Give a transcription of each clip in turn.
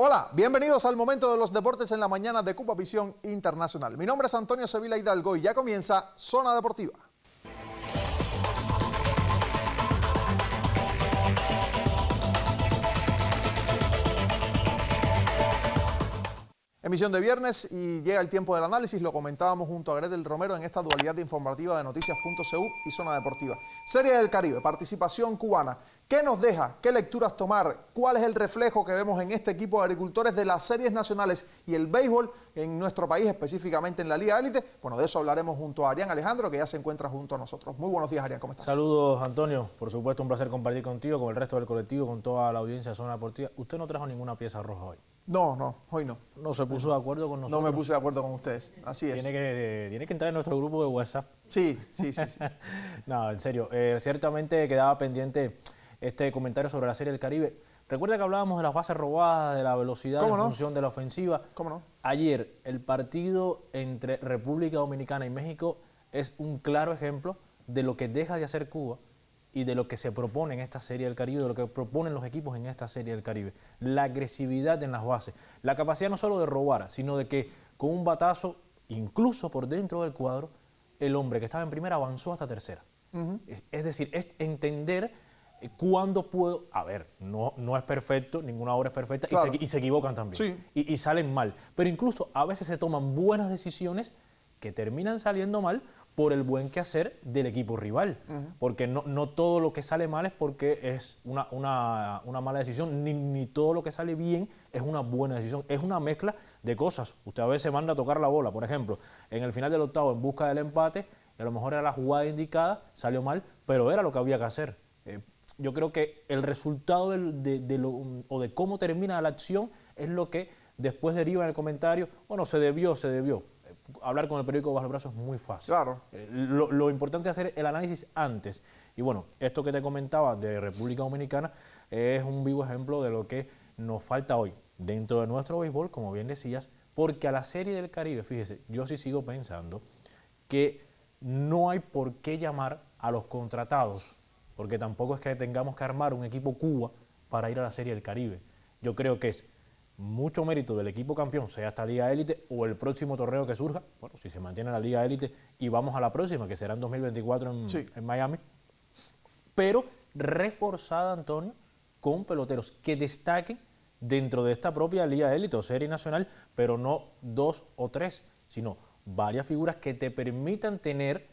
Hola, bienvenidos al momento de los deportes en la mañana de Cuba Visión Internacional. Mi nombre es Antonio Sevilla Hidalgo y ya comienza Zona Deportiva. Emisión de viernes y llega el tiempo del análisis, lo comentábamos junto a Gretel Romero en esta dualidad informativa de Noticias.cu y Zona Deportiva. Serie del Caribe, participación cubana. ¿Qué nos deja? ¿Qué lecturas tomar? ¿Cuál es el reflejo que vemos en este equipo de agricultores de las series nacionales y el béisbol en nuestro país, específicamente en la Liga Élite? Bueno, de eso hablaremos junto a Arián Alejandro, que ya se encuentra junto a nosotros. Muy buenos días, Arián, ¿cómo estás? Saludos, Antonio. Por supuesto, un placer compartir contigo, con el resto del colectivo, con toda la audiencia de Zona Deportiva. Usted no trajo ninguna pieza roja hoy. No, hoy no. No se puso de acuerdo con nosotros. No me puse de acuerdo con ustedes, así es. Tiene que entrar en nuestro grupo de WhatsApp. Sí. No, en serio. Ciertamente quedaba pendiente este comentario sobre la Serie del Caribe. Recuerda que hablábamos de las bases robadas, de la velocidad en función de la ofensiva. ¿Cómo no? Ayer, el partido entre República Dominicana y México es un claro ejemplo de lo que deja de hacer Cuba y de lo que se propone en esta Serie del Caribe, de lo que proponen los equipos en esta Serie del Caribe. La agresividad en las bases, la capacidad no solo de robar, sino de que con un batazo, incluso por dentro del cuadro, el hombre que estaba en primera avanzó hasta tercera. Es decir, es entender cuándo puedo... A ver, no es perfecto, ninguna obra es perfecta, claro, y se equivocan también, sí, y salen mal. Pero incluso a veces se toman buenas decisiones que terminan saliendo mal por el buen quehacer del equipo rival, porque no todo lo que sale mal es porque es una mala decisión, ni todo lo que sale bien es una buena decisión, es una mezcla de cosas. Usted a veces manda a tocar la bola, por ejemplo, en el final del octavo en busca del empate, y a lo mejor era la jugada indicada, salió mal, pero era lo que había que hacer. Yo creo que el resultado de cómo termina la acción es lo que después deriva en el comentario, bueno, se debió. Hablar con el periódico bajo el brazo es muy fácil. Claro. Lo importante es hacer el análisis antes. Y bueno, esto que te comentaba de República Dominicana es un vivo ejemplo de lo que nos falta hoy dentro de nuestro béisbol, como bien decías, porque a la Serie del Caribe, fíjese, yo sí sigo pensando que no hay por qué llamar a los contratados, porque tampoco es que tengamos que armar un equipo Cuba para ir a la Serie del Caribe. Yo creo que es mucho mérito del equipo campeón, sea esta Liga Élite o el próximo torneo que surja, bueno, si se mantiene la Liga Élite y vamos a la próxima, que será en 2024 en Miami, pero reforzada, Antonio, con peloteros que destaquen dentro de esta propia Liga Élite o Serie Nacional, pero no 2 o 3, sino varias figuras que te permitan tener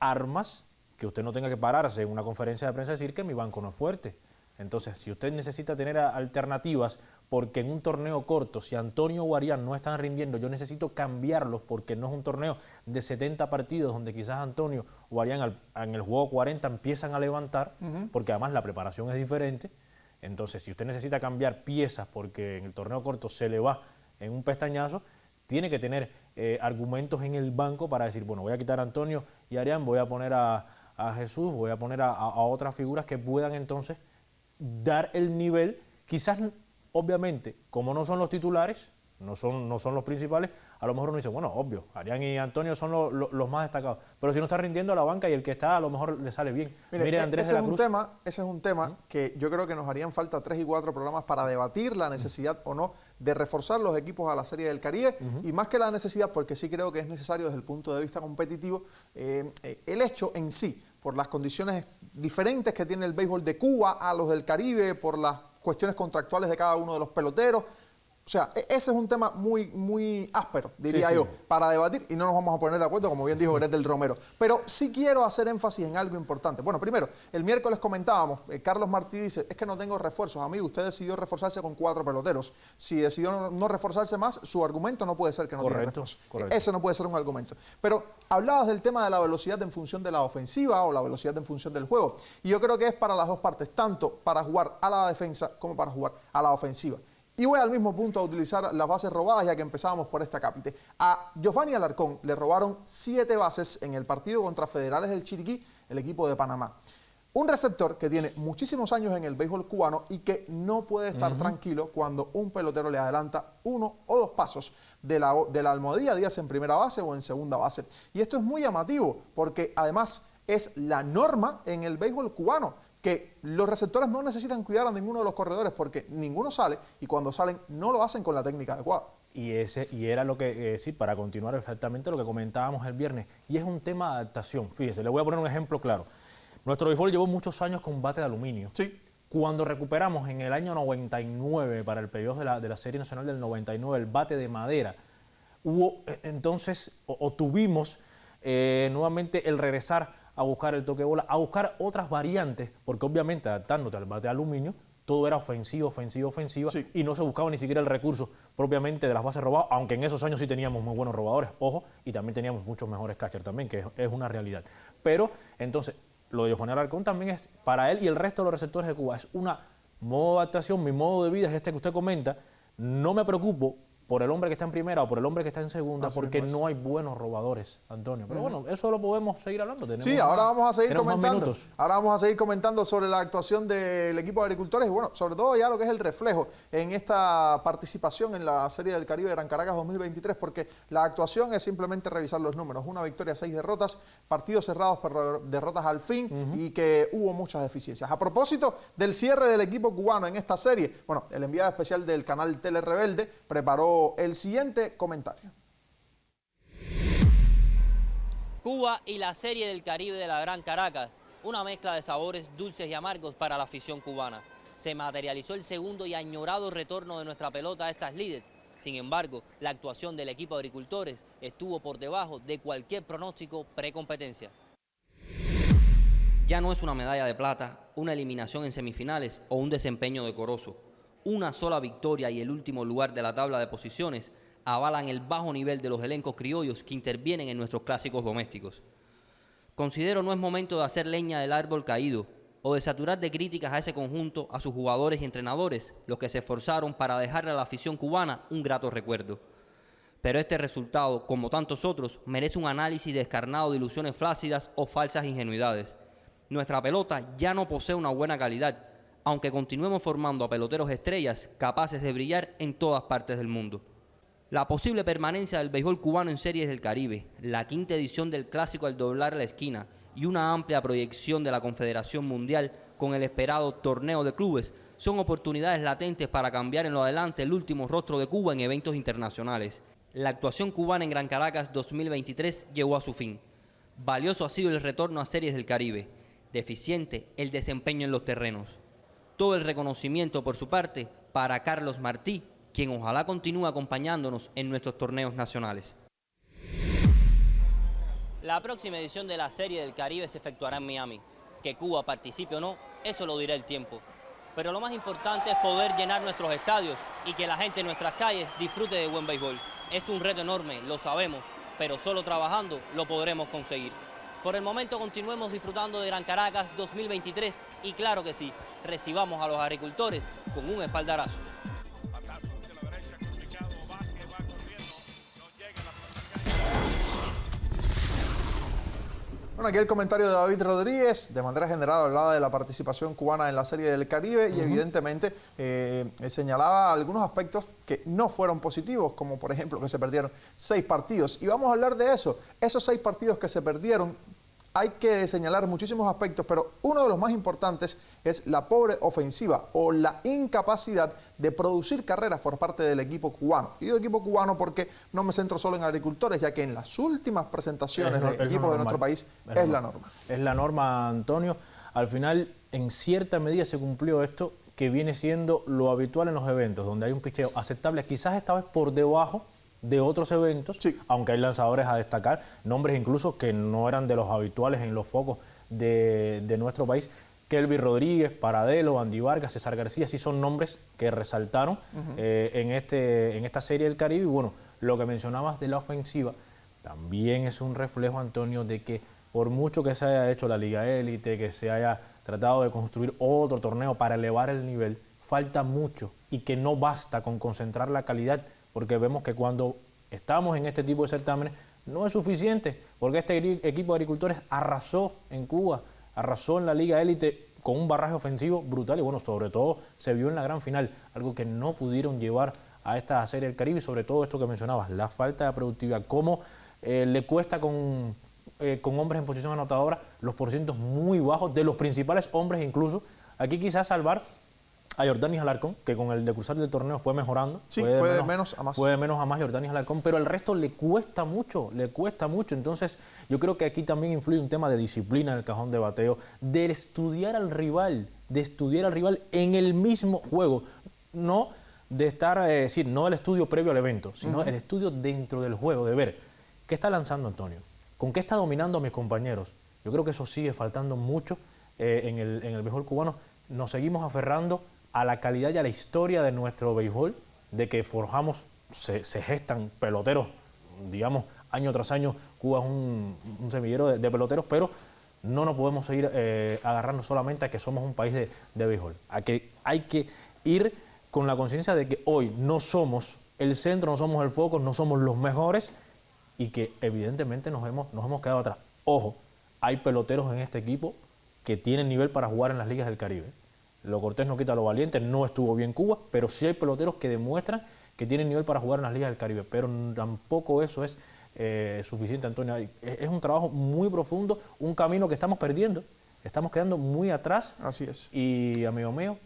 armas que usted no tenga que pararse en una conferencia de prensa y decir que mi banco no es fuerte. Entonces, si usted necesita tener alternativas, porque en un torneo corto, si Antonio o Arián no están rindiendo, yo necesito cambiarlos porque no es un torneo de 70 partidos donde quizás Antonio o Arián en el juego 40 empiezan a levantar, porque además la preparación es diferente. Entonces, si usted necesita cambiar piezas porque en el torneo corto se le va en un pestañazo, tiene que tener argumentos en el banco para decir, bueno, voy a quitar a Antonio y Arián, voy a poner a Jesús, voy a poner a otras figuras que puedan entonces dar el nivel, quizás, obviamente, como no son los titulares, no son los principales, a lo mejor uno dice, bueno, obvio, Arián y Antonio son los más destacados, pero si no está rindiendo a la banca y el que está a lo mejor le sale bien. Mire, Andrés de la Cruz. Ese es un tema que yo creo que nos harían falta 3 y 4 programas para debatir la necesidad o no de reforzar los equipos a la Serie del Caribe, y más que la necesidad, porque sí creo que es necesario desde el punto de vista competitivo, el hecho en sí, por las condiciones diferentes que tiene el béisbol de Cuba a los del Caribe, por las cuestiones contractuales de cada uno de los peloteros. O sea, ese es un tema muy áspero, diría yo, para debatir, y no nos vamos a poner de acuerdo, como bien dijo Gretel Romero. Pero sí quiero hacer énfasis en algo importante. Bueno, primero, el miércoles comentábamos, Carlos Martí dice, es que no tengo refuerzos. Amigo, usted decidió reforzarse con 4 peloteros. Si decidió no reforzarse más, su argumento no puede ser que no tiene refuerzos. Ese no puede ser un argumento. Pero hablabas del tema de la velocidad en función de la ofensiva o la velocidad en función del juego. Y yo creo que es para las dos partes, tanto para jugar a la defensa como para jugar a la ofensiva. Y voy al mismo punto a utilizar las bases robadas, ya que empezábamos por esta cápite. A Giovanni Alarcón le robaron 7 bases en el partido contra Federales del Chiriquí, el equipo de Panamá. Un receptor que tiene muchísimos años en el béisbol cubano y que no puede estar tranquilo cuando un pelotero le adelanta 1 o 2 pasos de la almohadilla, dígase en primera base o en segunda base. Y esto es muy llamativo porque además es la norma en el béisbol cubano, que los receptores no necesitan cuidar a ninguno de los corredores porque ninguno sale y cuando salen no lo hacen con la técnica adecuada. Y era lo que, sí, para continuar exactamente lo que comentábamos el viernes, y es un tema de adaptación. Fíjese, le voy a poner un ejemplo claro. Nuestro béisbol llevó muchos años con bate de aluminio. Sí. Cuando recuperamos en el año 99, para el periodo de la Serie Nacional del 99, el bate de madera, hubo entonces, tuvimos nuevamente el regresar a buscar el toque de bola, a buscar otras variantes, porque obviamente adaptándote al bate de aluminio, todo era ofensiva, sí, y no se buscaba ni siquiera el recurso propiamente de las bases robadas, aunque en esos años sí teníamos muy buenos robadores, ojo, y también teníamos muchos mejores catchers también, que es una realidad. Pero entonces, lo de Johanny Alarcón también es, para él y el resto de los receptores de Cuba, es una modo de adaptación, mi modo de vida es este que usted comenta, no me preocupo por el hombre que está en primera o por el hombre que está en segunda, porque no hay buenos robadores, Antonio. Pero bueno, eso lo podemos seguir hablando. Sí, ahora vamos a seguir comentando. Ahora vamos a seguir comentando sobre la actuación del equipo de agricultores y bueno, sobre todo ya lo que es el reflejo en esta participación en la Serie del Caribe Gran Caracas 2023, porque la actuación es simplemente revisar los números. Una victoria, 6 derrotas, partidos cerrados por derrotas al fin y que hubo muchas deficiencias. A propósito del cierre del equipo cubano en esta serie, bueno, el enviado especial del canal Tele Rebelde preparó el siguiente comentario. Cuba y la Serie del Caribe de la Gran Caracas, una mezcla de sabores dulces y amargos para la afición cubana. Se materializó el segundo y añorado retorno de nuestra pelota a estas líderes. Sin embargo, la actuación del equipo de agricultores estuvo por debajo de cualquier pronóstico precompetencia. Ya no es una medalla de plata, una eliminación en semifinales o un desempeño decoroso. Una sola victoria y el último lugar de la tabla de posiciones avalan el bajo nivel de los elencos criollos que intervienen en nuestros clásicos domésticos. Considero no es momento de hacer leña del árbol caído o de saturar de críticas a ese conjunto, a sus jugadores y entrenadores, los que se esforzaron para dejarle a la afición cubana un grato recuerdo. Pero este resultado, como tantos otros, merece un análisis descarnado de ilusiones flácidas o falsas ingenuidades. Nuestra pelota ya no posee una buena calidad, aunque continuemos formando a peloteros estrellas capaces de brillar en todas partes del mundo. La posible permanencia del béisbol cubano en Series del Caribe, la quinta edición del Clásico al doblar la esquina y una amplia proyección de la Confederación Mundial con el esperado torneo de clubes son oportunidades latentes para cambiar en lo adelante el último rostro de Cuba en eventos internacionales. La actuación cubana en Gran Caracas 2023 llegó a su fin. Valioso ha sido el retorno a Series del Caribe, deficiente el desempeño en los terrenos. Todo el reconocimiento por su parte para Carlos Martí, quien ojalá continúe acompañándonos en nuestros torneos nacionales. La próxima edición de la Serie del Caribe se efectuará en Miami. Que Cuba participe o no, eso lo dirá el tiempo. Pero lo más importante es poder llenar nuestros estadios y que la gente en nuestras calles disfrute de buen béisbol. Es un reto enorme, lo sabemos, pero solo trabajando lo podremos conseguir. Por el momento continuemos disfrutando de Gran Caracas 2023 y claro que sí, recibamos a los agricultores con un espaldarazo. Bueno, aquí el comentario de David Rodríguez, de manera general hablaba de la participación cubana en la Serie del Caribe y evidentemente señalaba algunos aspectos que no fueron positivos, como por ejemplo que se perdieron 6 partidos. Y vamos a hablar de eso, esos 6 partidos que se perdieron. Hay que señalar muchísimos aspectos, pero uno de los más importantes es la pobre ofensiva o la incapacidad de producir carreras por parte del equipo cubano. Y digo equipo cubano porque no me centro solo en agricultores, ya que en las últimas presentaciones de equipos de nuestro país es la norma. Es la norma, Antonio. Al final, en cierta medida se cumplió esto que viene siendo lo habitual en los eventos, donde hay un picheo aceptable, quizás esta vez por debajo de otros eventos, sí, aunque hay lanzadores a destacar, nombres incluso que no eran de los habituales en los focos de nuestro país. Kelvin Rodríguez, Paradelo, Andy Vargas, César García, sí son nombres que resaltaron en esta Serie del Caribe. Y bueno, lo que mencionabas de la ofensiva también es un reflejo, Antonio, de que por mucho que se haya hecho la Liga Élite, que se haya tratado de construir otro torneo para elevar el nivel, falta mucho y que no basta con concentrar la calidad, porque vemos que cuando estamos en este tipo de certámenes no es suficiente, porque este equipo de agricultores arrasó en Cuba, arrasó en la Liga Élite con un barraje ofensivo brutal y bueno, sobre todo se vio en la gran final, algo que no pudieron llevar a esta Serie del Caribe y sobre todo esto que mencionabas, la falta de productividad, cómo le cuesta con con hombres en posición anotadora, los porcientos muy bajos, de los principales hombres incluso. Aquí quizás salvar a Yordanis Alarcón, que con el decursar del torneo fue mejorando. Sí, fue de menos a más. Fue de menos a más Yordanis Alarcón, pero al resto le cuesta mucho, le cuesta mucho. Entonces, yo creo que aquí también influye un tema de disciplina en el cajón de bateo, de estudiar al rival en el mismo juego. No de estar, no el estudio previo al evento, sino el estudio dentro del juego, de ver qué está lanzando Antonio, con qué está dominando a mis compañeros. Yo creo que eso sigue faltando mucho en el béisbol cubano. Nos seguimos aferrando a la calidad y a la historia de nuestro béisbol, de que forjamos, se gestan peloteros, digamos, año tras año. Cuba es un semillero de peloteros, pero no nos podemos seguir agarrando solamente a que somos un país de béisbol. A que hay que ir con la conciencia de que hoy no somos el centro, no somos el foco, no somos los mejores y que evidentemente nos hemos quedado atrás. Ojo, hay peloteros en este equipo que tienen nivel para jugar en las ligas del Caribe. Lo cortés no quita lo valiente, no estuvo bien Cuba, pero sí hay peloteros que demuestran que tienen nivel para jugar en las ligas del Caribe, pero tampoco eso es suficiente, Antonio. Es un trabajo muy profundo, un camino que estamos perdiendo, estamos quedando muy atrás. Así es. Y, amigo mío,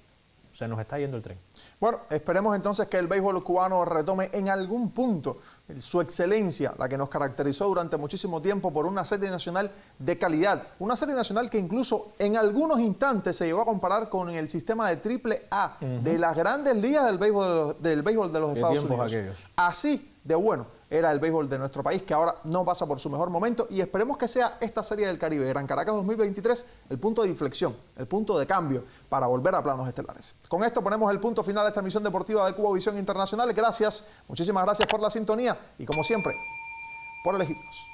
se nos está yendo el tren. Bueno, esperemos entonces que el béisbol cubano retome en algún punto su excelencia, la que nos caracterizó durante muchísimo tiempo por una serie nacional de calidad. Una serie nacional que incluso en algunos instantes se llegó a comparar con el sistema de AAA de las grandes ligas del béisbol de los Estados Unidos. Aquellos. Así de bueno era el béisbol de nuestro país, que ahora no pasa por su mejor momento, y esperemos que sea esta Serie del Caribe, Gran Caracas 2023, el punto de inflexión, el punto de cambio para volver a planos estelares. Con esto ponemos el punto final a esta emisión deportiva de Cubavisión Internacional. Gracias, muchísimas gracias por la sintonía y como siempre, por elegirnos.